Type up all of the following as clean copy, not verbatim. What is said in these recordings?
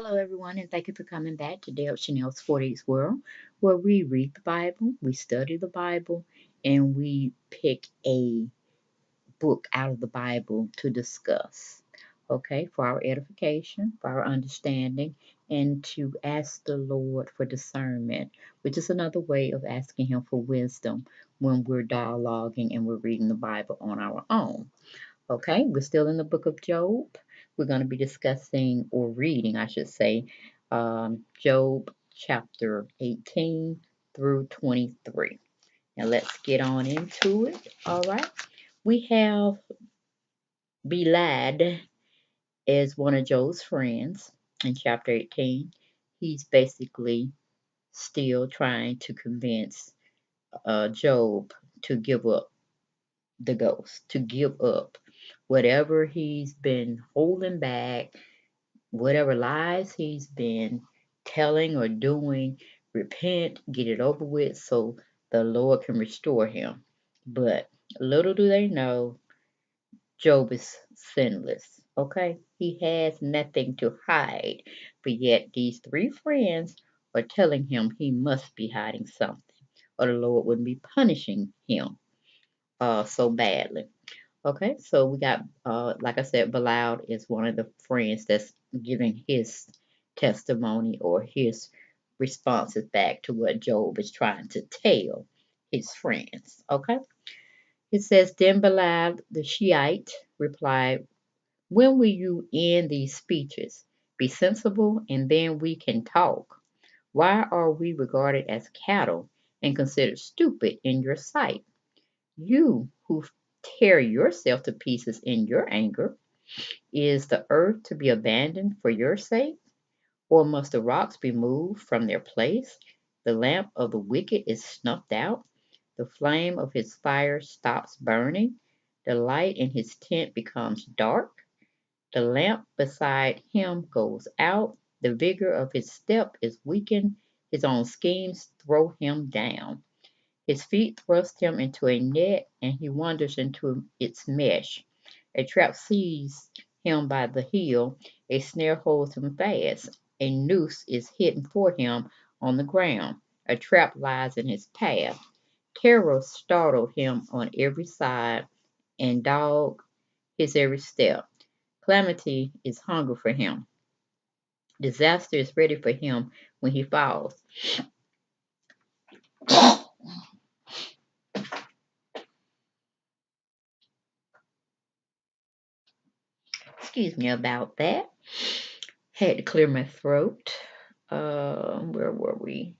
Hello, everyone, and thank you for coming back to Dale Chanel's 40s World, where we read the Bible, we study the Bible, and we pick a book out of the Bible to discuss, okay, for our edification, for our understanding, and to ask the Lord for discernment, which is another way of asking Him for wisdom when we're dialoguing and we're reading the Bible on our own. Okay, we're still in the book of Job. We're going to be discussing, or reading, I should say, Job chapter 18 through 23. Now let's get on into it. All right, we have Belad as one of Job's friends in chapter 18. He's basically still trying to convince Job to give up the ghost, to give up whatever he's been holding back, whatever lies he's been telling or doing. Repent, get it over with so the Lord can restore him. But little do they know, Job is sinless. Okay? He has nothing to hide. But yet, these three friends are telling him he must be hiding something, or the Lord wouldn't be punishing him so badly. Okay, so we got, like I said, Bilal is one of the friends that's giving his testimony or his responses back to what Job is trying to tell his friends. Okay, it says, Then Bilal the Shiite replied, When will you end these speeches? Be sensible, and then we can talk. Why are we regarded as cattle and considered stupid in your sight? You who tear yourself to pieces in your anger, is the earth to be abandoned for your sake? Or must the rocks be moved from their place? The lamp of the wicked is snuffed out. The flame of his fire stops burning. The light in his tent becomes dark. The lamp beside him goes out. The vigor of his step is weakened. His own schemes throw him down. His feet thrust him into a net, and he wanders into its mesh. A trap seizes him by the heel, a snare holds him fast, a noose is hidden for him on the ground, a trap lies in his path. Terror startled him on every side, and dog his every step. Calamity is hunger for him. Disaster is ready for him when he falls. Excuse me about that. Had to clear my throat. Where were we?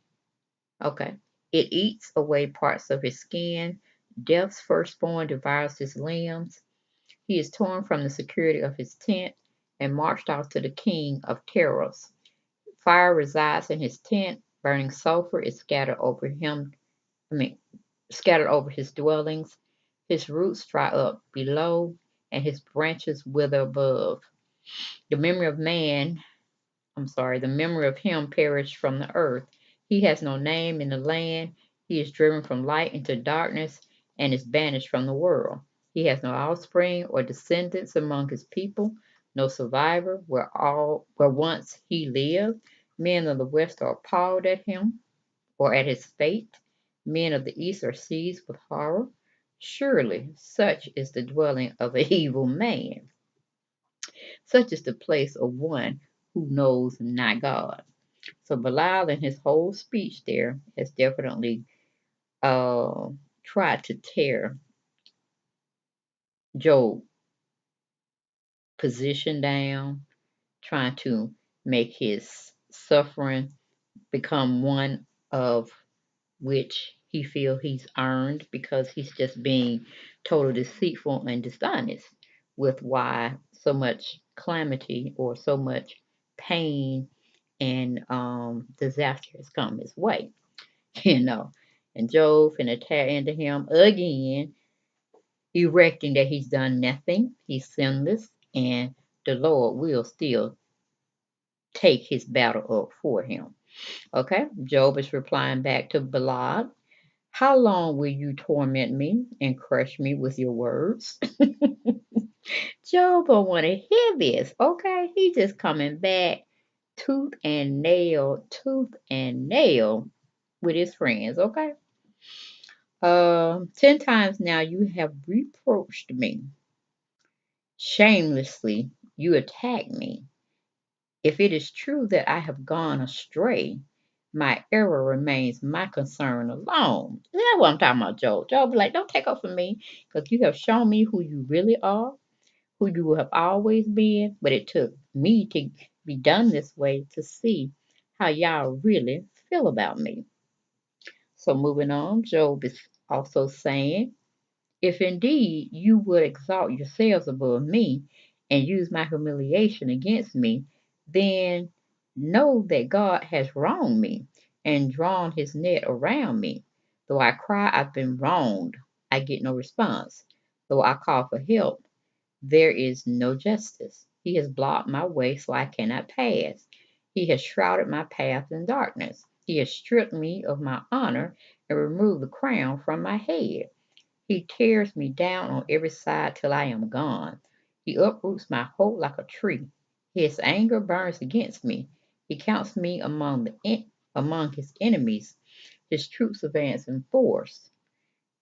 Okay. It eats away parts of his skin. Death's firstborn devours his limbs. He is torn from the security of his tent and marched off to the king of terrors. Fire resides in his tent. Burning sulfur is scattered over him. I mean, scattered over his dwellings. His roots dry up below, and his branches wither above. The memory of man the memory of him perished from the earth. He has no name in the land. He is driven from light into darkness and is banished from the world. He has no offspring or descendants among his people, no survivor where once he lived. Men of the west are appalled at him or at his fate. Men of the east are seized with horror. Surely such is the dwelling of an evil man. Such is the place of one who knows not God. So Belial in his whole speech there has definitely uh, tried to tear Job's position down, trying to make his suffering become one of which he feel he's earned because he's just being totally deceitful and dishonest with why so much calamity or so much pain and disaster has come his way, you know. And Job finna tear into him again, erecting that he's done nothing, he's sinless, and the Lord will still take his battle up for him. Okay, Job is replying back to Balaam. How long will you torment me and crush me with your words? Job don't want to hear this. Okay, he just coming back tooth and nail with his friends, okay? 10 times now you have reproached me. Shamelessly, you attack me. If it is true that I have gone astray, my error remains my concern alone. That's what I'm talking about, Joe. Joe be like, don't take up for me because you have shown me who you really are, who you have always been, but it took me to be done this way to see how y'all really feel about me. So moving on, Job is also saying, if indeed you would exalt yourselves above me and use my humiliation against me, then know that God has wronged me and drawn his net around me. Though I cry, I've been wronged, I get no response. Though I call for help, there is no justice. He has blocked my way so I cannot pass. He has shrouded my path in darkness. He has stripped me of my honor and removed the crown from my head. He tears me down on every side till I am gone. He uproots my hope like a tree. His anger burns against me. He counts me among his enemies. His troops advance in force.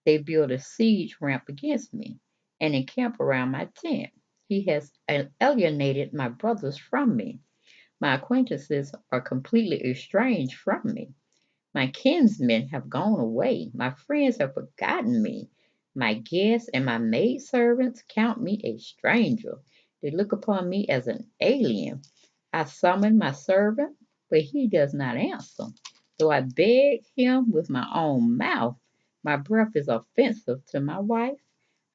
They build a siege ramp against me and encamp around my tent. He has alienated my brothers from me. My acquaintances are completely estranged from me. My kinsmen have gone away. My friends have forgotten me. My guests and my maidservants count me a stranger. They look upon me as an alien. I summon my servant, but he does not answer. Though I beg him with my own mouth, my breath is offensive to my wife.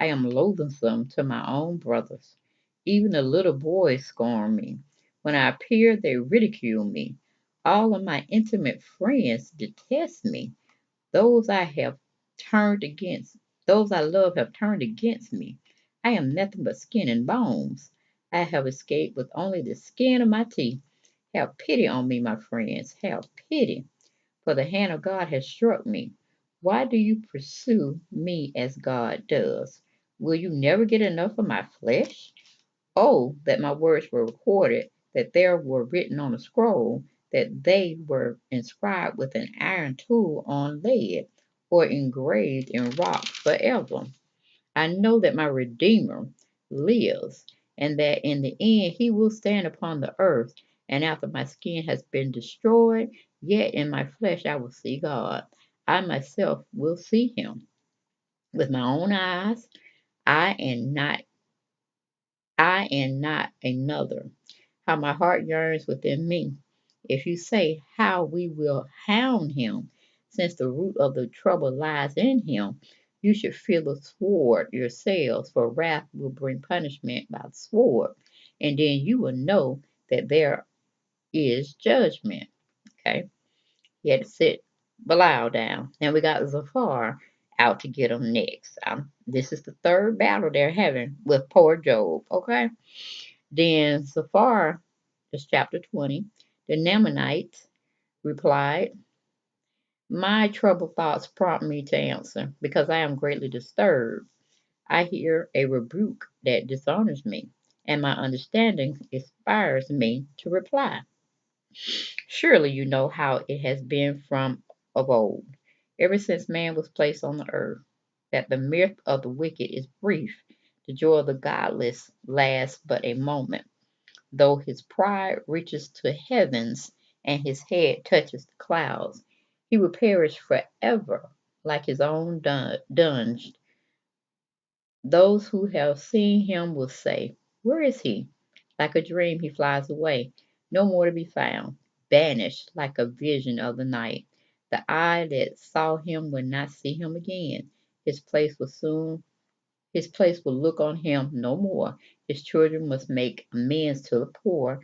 I am loathsome to my own brothers. Even the little boys scorn me. When I appear, they ridicule me. All of my intimate friends detest me. Those I have turned against, those I love have turned against me. I am nothing but skin and bones. I have escaped with only the skin of my teeth. Have pity on me, my friends. Have pity, for the hand of God has struck me. Why do you pursue me as God does? Will you never get enough of my flesh? Oh, that my words were recorded, that they were written on a scroll, that they were inscribed with an iron tool on lead, or engraved in rock forever. I know that my Redeemer lives, and that in the end he will stand upon the earth. And after my skin has been destroyed, yet in my flesh I will see God. I myself will see him with my own eyes, I and not another. How my heart yearns within me. If you say how we will hound him, since the root of the trouble lies in him, you should feel the sword yourselves, for wrath will bring punishment by the sword, and then you will know that there is judgment. Okay, he had to sit Belial down. Now we got Zafar out to get him next. This is the third battle they're having with poor Job. Okay, then Zafar, that's chapter 20, the Naamanites replied, my troubled thoughts prompt me to answer, because I am greatly disturbed. I hear a rebuke that dishonors me, and my understanding inspires me to reply. Surely you know how it has been from of old, ever since man was placed on the earth, that the mirth of the wicked is brief, the joy of the godless lasts but a moment. Though his pride reaches to heavens and his head touches the clouds, he will perish forever like his own dunge. Those who have seen him will say, where is he? Like a dream he flies away, no more to be found, banished like a vision of the night. The eye that saw him will not see him again. His place will soon his place will look on him no more. His children must make amends to the poor.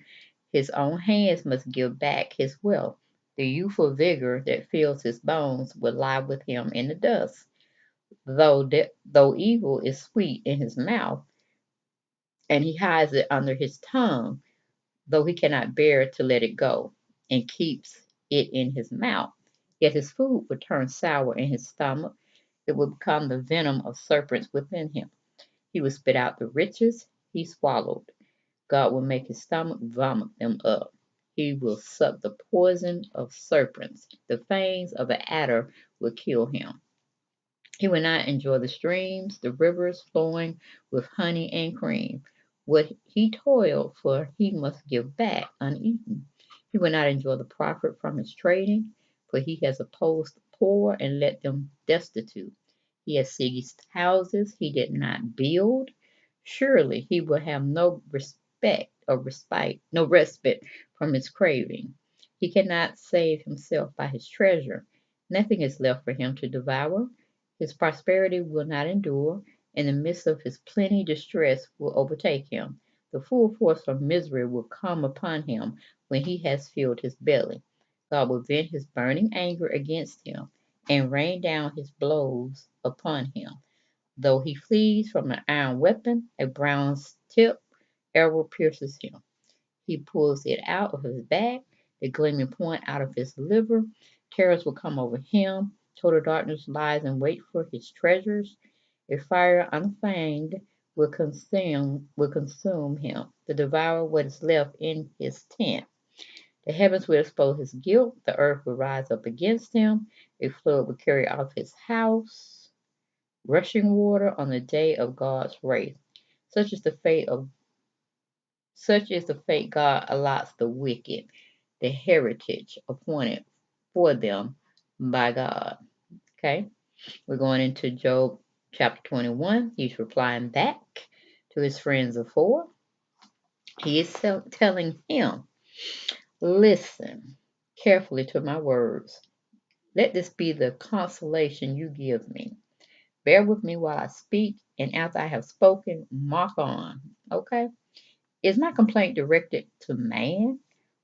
His own hands must give back his wealth. The youthful vigor that fills his bones will lie with him in the dust. Though evil is sweet in his mouth, and he hides it under his tongue, though he cannot bear to let it go, and keeps it in his mouth, yet his food will turn sour in his stomach. It will become the venom of serpents within him. He will spit out the riches he swallowed. God will make his stomach vomit them up. He will suck the poison of serpents. The fangs of an adder will kill him. He will not enjoy the streams, the rivers flowing with honey and cream. What he toiled for, he must give back uneaten. He will not enjoy the profit from his trading, for he has opposed the poor and let them destitute. He has seized houses he did not build. Surely he will have no respect or respite, no respite from his craving. He cannot save himself by his treasure. Nothing is left for him to devour. His prosperity will not endure. In the midst of his plenty, distress will overtake him. The full force of misery will come upon him when he has filled his belly. God will vent his burning anger against him and rain down his blows upon him. Though he flees from an iron weapon, a bronze tip arrow pierces him. He pulls it out of his back, the gleaming point out of his liver. Terrors will come over him. Total darkness lies in wait for his treasures. A fire unfeigned will consume him, to devour what is left in his tent. The heavens will expose his guilt. The earth will rise up against him. A flood will carry off his house. Rushing water on the day of God's wrath. Such is the fate of such is the fate God allots the wicked, the heritage appointed for them by God. Okay, we're going into Job chapter 21. He's replying back to his friends of four. He is telling him, listen carefully to my words. Let this be the consolation you give me. Bear with me while I speak, and after I have spoken, mark on. Okay? Is my complaint directed to man?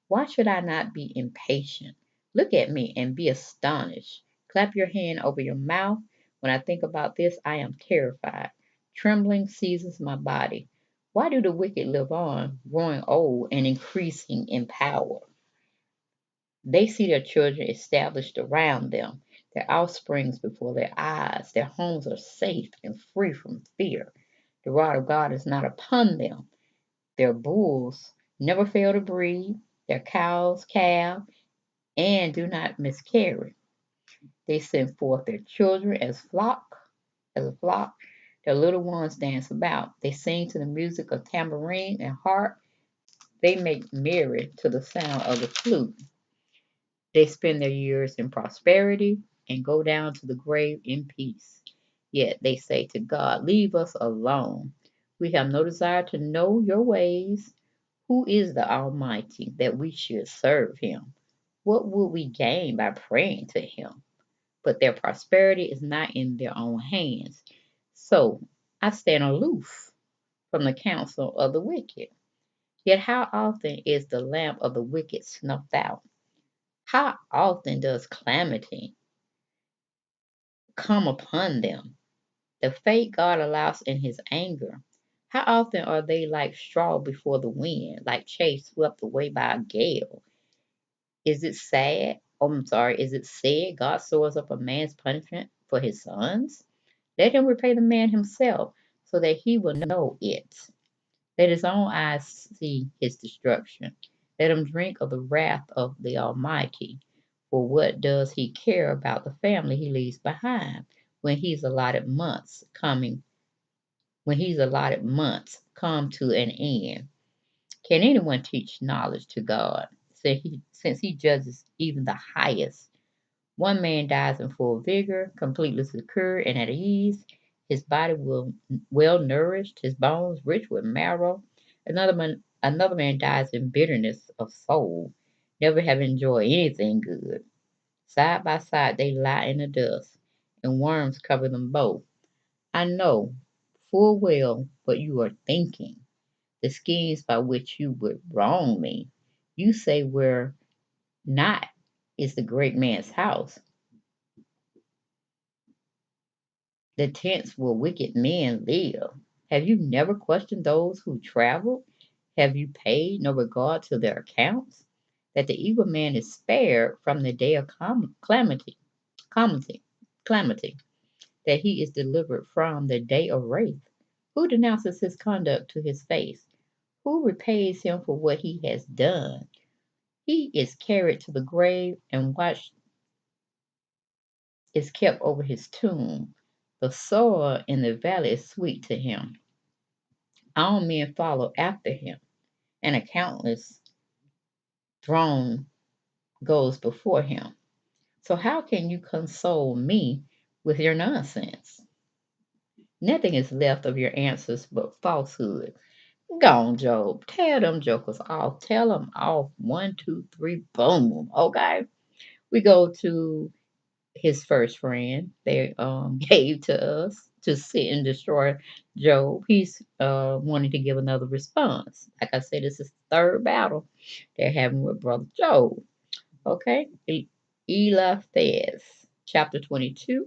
Why should I not be impatient? Look at me and be astonished. Clap your hand over your mouth. When I think about this, I am terrified. Trembling seizes my body. Why do the wicked live on, growing old and increasing in power? They see their children established around them, their offsprings before their eyes. Their homes are safe and free from fear. The rod of God is not upon them. Their bulls never fail to breed, their cows calve and do not miscarry. They send forth their children as a flock. Their little ones dance about. They sing to the music of tambourine and harp. They make merry to the sound of the flute. They spend their years in prosperity and go down to the grave in peace. Yet they say to God, leave us alone. We have no desire to know your ways. Who is the Almighty that we should serve him? What would we gain by praying to him? But their prosperity is not in their own hands. So I stand aloof from the counsel of the wicked. Yet how often is the lamp of the wicked snuffed out? How often does calamity come upon them? The fate God allows in his anger. How often are they like straw before the wind, like chaff swept away by a gale? Is it sad? Oh, I'm sorry. Is it said God stores up a man's punishment for his sons? Let him repay the man himself, so that he will know it. Let his own eyes see his destruction. Let him drink of the wrath of the Almighty. For what does he care about the family he leaves behind when he's allotted months coming when he's allotted months come to an end? Can anyone teach knowledge to God, since he judges even the highest? One man dies in full vigor, completely secure and at ease. His body will well nourished, his bones rich with marrow. Another man dies in bitterness of soul, never having enjoyed anything good. Side by side they lie in the dust, and worms cover them both. I know full well what you are thinking, the schemes by which you would wrong me. You say where not is the great man's house, the tents where wicked men live. Have you never questioned those who travel? Have you paid no regard to their accounts? That the evil man is spared from the day of calamity, calamity, that he is delivered from the day of wrath. Who denounces his conduct to his face? Who repays him for what he has done? He is carried to the grave, and watch is kept over his tomb. The soil in the valley is sweet to him. All men follow after him, and a countless throne goes before him. So how can you console me with your nonsense? Nothing is left of your answers but falsehood. Go on, Job. Tell them jokers off. Tell them off. One, two, three, boom. Okay. We go to his first friend. They gave to us to sit and destroy Job. He's wanting to give another response. Like I said, this is the third battle they're having with Brother Job. Okay. Eliphaz, chapter 22.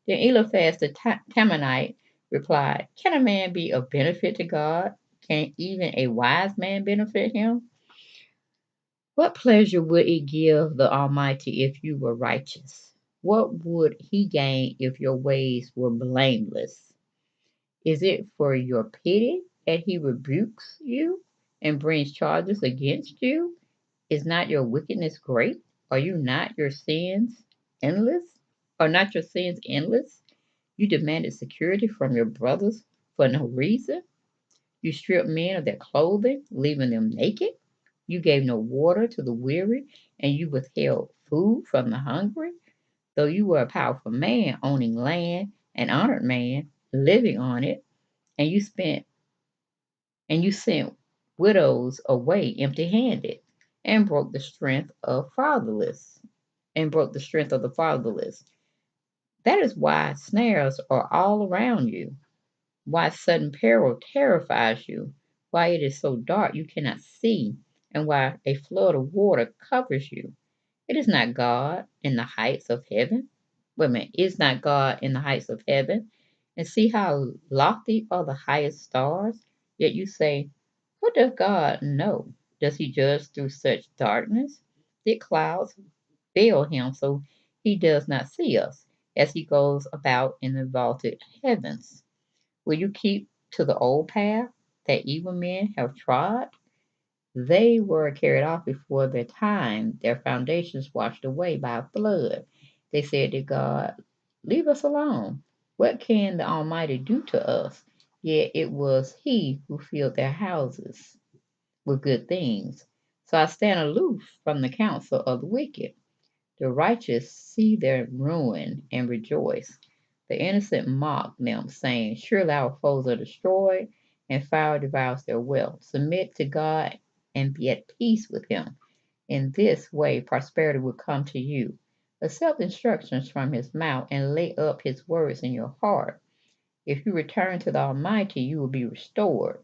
Then Eliphaz the Temanite replied, can a man be of benefit to God? Can even a wise man benefit him? What pleasure would it give the Almighty if you were righteous? What would he gain if your ways were blameless? Is it for your pity that he rebukes you and brings charges against you? Is not your wickedness great? Are you not your sins endless? Are not your sins endless? You demanded security from your brothers for no reason. You stripped men of their clothing, leaving them naked. You gave no water to the weary, and you withheld food from the hungry. Though you were a powerful man, owning land, an honored man, living on it, and you sent widows away empty-handed, and broke the strength of fatherless, and broke the strength of the fatherless. That is why snares are all around you, why sudden peril terrifies you, why it is so dark you cannot see, and why a flood of water covers you. It is not God in the heights of heaven. Wait a minute, is not God in the heights of heaven? And see how lofty are the highest stars? Yet you say, what does God know? Does he judge through such darkness? Thick clouds veil him so he does not see us as he goes about in the vaulted heavens. Will you keep to the old path that evil men have trod? They were carried off before their time, their foundations washed away by a flood. They said to God, leave us alone. What can the Almighty do to us? Yet it was He who filled their houses with good things. So I stand aloof from the counsel of the wicked. The righteous see their ruin and rejoice. The innocent mock them, saying, surely our foes are destroyed, and fire devours their wealth. Submit to God and be at peace with him. In this way prosperity will come to you. Accept instructions from his mouth and lay up his words in your heart. If you return to the Almighty, you will be restored.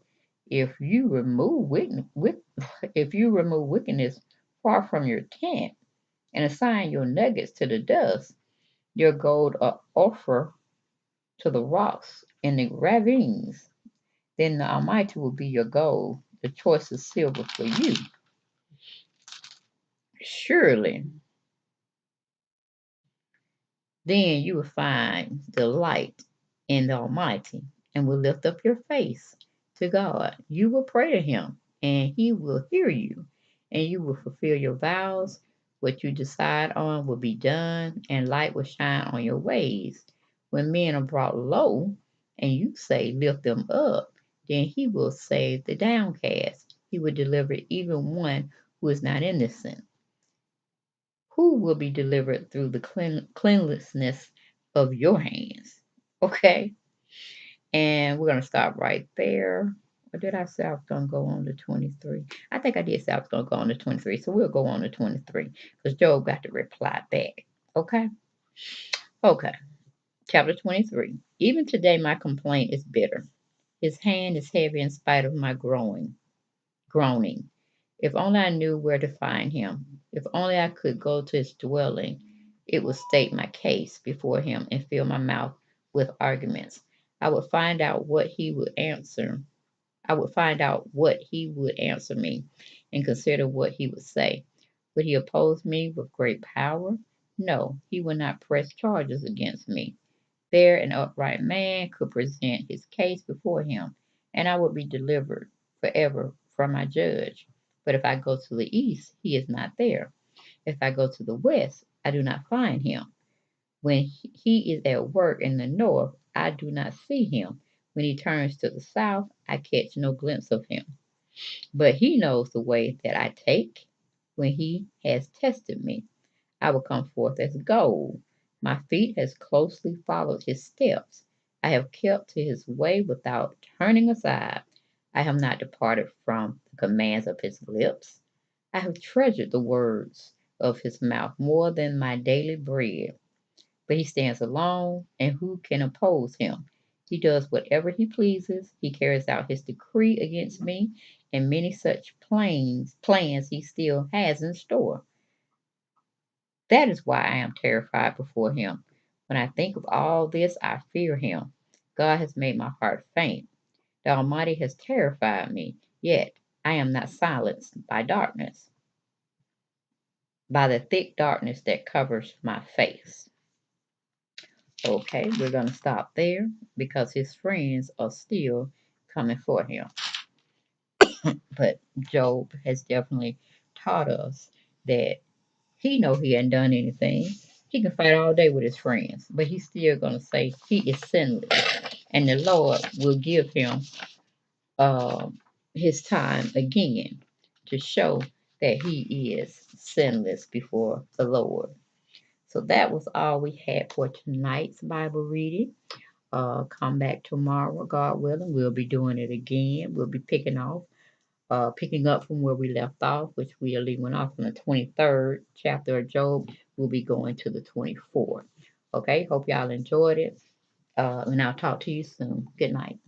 If you remove if you remove wickedness far from your tent, and assign your nuggets to the dust, your gold offer to the rocks in the ravines. Then the Almighty will be your gold, the choicest silver for you. Surely, then you will find delight in the Almighty and will lift up your face to God. You will pray to Him, and He will hear you, and you will fulfill your vows. What you decide on will be done, and light will shine on your ways. When men are brought low, and you say, lift them up, then He will save the downcast. He will deliver even one who is not innocent, who will be delivered through the cleanliness of your hands. Okay? And we're going to stop right there. Or did I say I was going to go on to 23? I think I did say I was going to go on to 23. So we'll go on to 23 because Job got to reply back. Okay? Okay. Chapter 23. Even today my complaint is bitter. His hand is heavy in spite of my groaning. If only I knew where to find him. If only I could go to his dwelling, it would state my case before him and fill my mouth with arguments. I would find out what he would answer. I would find out what he would answer me and consider what he would say. Would he oppose me with great power? No, he would not press charges against me. There an upright man could present his case before him, and I would be delivered forever from my judge. But if I go to the east, he is not there. If I go to the west, I do not find him. When he is at work in the north, I do not see him. When he turns to the south, I catch no glimpse of him. But he knows the way that I take. When he has tested me, I will come forth as gold. My feet has closely followed his steps. I have kept to his way without turning aside. I have not departed from the commands of his lips. I have treasured the words of his mouth more than my daily bread. But he stands alone, and who can oppose him? He does whatever he pleases. He carries out his decree against me, and many such plans he still has in store. That is why I am terrified before him. When I think of all this, I fear him. God has made my heart faint. The Almighty has terrified me, yet I am not silenced by darkness, by the thick darkness that covers my face. Okay, we're going to stop there because his friends are still coming for him. But Job has definitely taught us that he know he hadn't done anything. He can fight all day with his friends, but he's still going to say he is sinless. And the Lord will give him uh, his time again to show that he is sinless before the Lord. So that was all we had for tonight's Bible reading. Come back tomorrow, God willing. We'll be doing it again. We'll be picking up from where we left off, which we are leaving off from the 23rd chapter of Job. We'll be going to the 24th. Okay, hope y'all enjoyed it. And I'll talk to you soon. Good night.